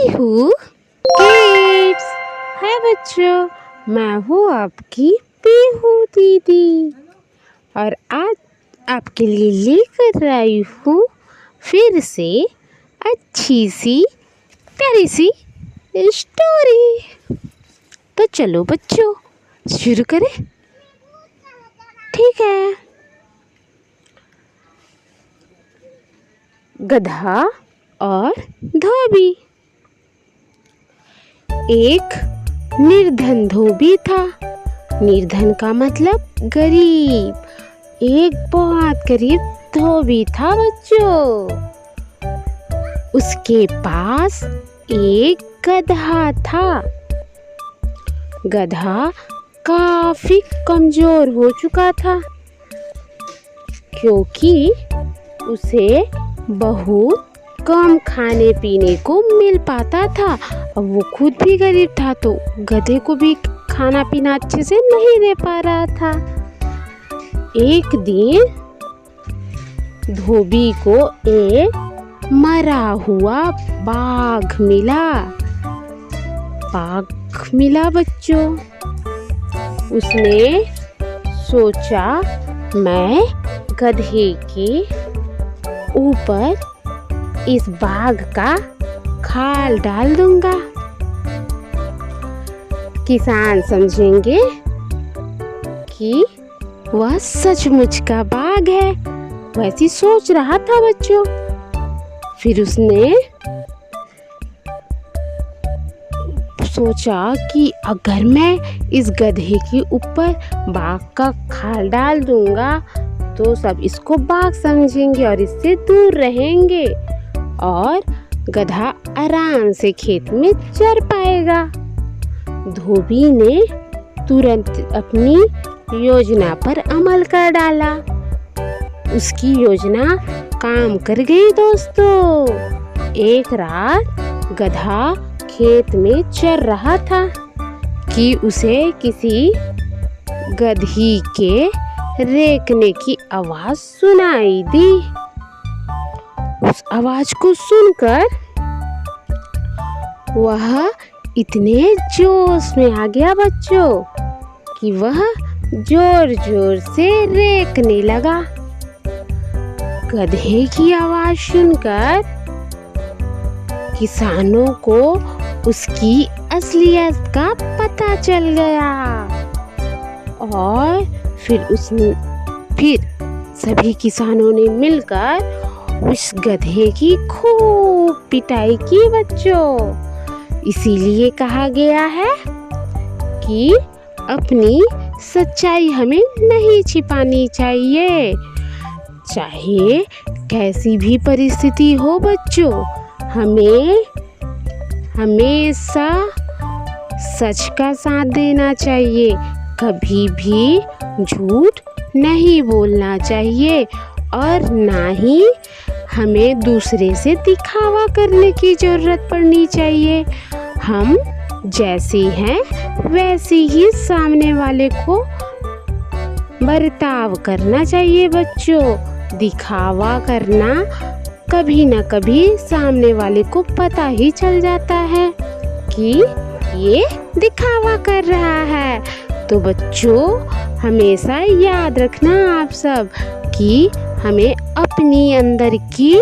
Pihu kids. है बच्चों, मैं हूँ आपकी पीहू दीदी और आज आपके लिए लेकर आई हूँ फिर से अच्छी सी प्यारी सी स्टोरी। तो चलो बच्चों शुरू करें। ठीक है। गधा और धोबी। एक निर्धन धोबी था। निर्धन का मतलब गरीब। एक बहुत गरीब धोबी था बच्चों। उसके पास एक गधा था। गधा काफी कमजोर हो चुका था क्योंकि उसे बहुत कम खाने पीने को मिल पाता था। अब वो खुद भी गरीब था तो गधे को भी खाना पीना अच्छे से नहीं दे पा रहा था। एक दिन धोबी को एक मरा हुआ बाघ मिला बच्चों। उसने सोचा मैं गधे के ऊपर इस बाघ का खाल डाल दूंगा। किसान समझेंगे कि वह सचमुच का बाघ है। वैसी सोच रहा था बच्चों। फिर उसने सोचा कि अगर मैं इस गधे के ऊपर बाघ का खाल डाल दूंगा तो सब इसको बाघ समझेंगे और इससे दूर रहेंगे और गधा आराम से खेत में चर पाएगा। धोबी ने तुरंत अपनी योजना पर अमल कर डाला। उसकी योजना काम कर गई दोस्तों। एक रात गधा खेत में चर रहा था कि उसे किसी गधी के रेंकने की आवाज सुनाई दी। उस आवाज को सुनकर वह इतने जोश में आ गया बच्चों कि वह जोर जोर से रेंकने लगा। गधे की आवाज सुनकर किसानों को उसकी असलियत का पता चल गया और फिर सभी किसानों ने मिलकर उस गधे की खूब पिटाई की बच्चों। इसीलिए कहा गया है कि अपनी सच्चाई हमें नहीं छिपानी चाहिए। चाहे कैसी भी परिस्थिति हो बच्चों, हमें हमेशा सच का साथ देना चाहिए। कभी भी झूठ नहीं बोलना चाहिए और ना ही हमें दूसरे से दिखावा करने की जरूरत पड़नी चाहिए। हम जैसे हैं वैसे ही सामने वाले को बर्ताव करना चाहिए बच्चों। दिखावा करना कभी ना कभी सामने वाले को पता ही चल जाता है कि ये दिखावा कर रहा है। तो बच्चों हमेशा याद रखना आप सब कि हमें अपनी अंदर की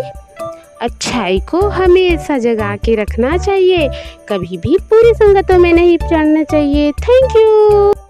अच्छाई को हमेशा जगा के रखना चाहिए। कभी भी बुरी संगतों में नहीं पड़ना चाहिए। Thank you.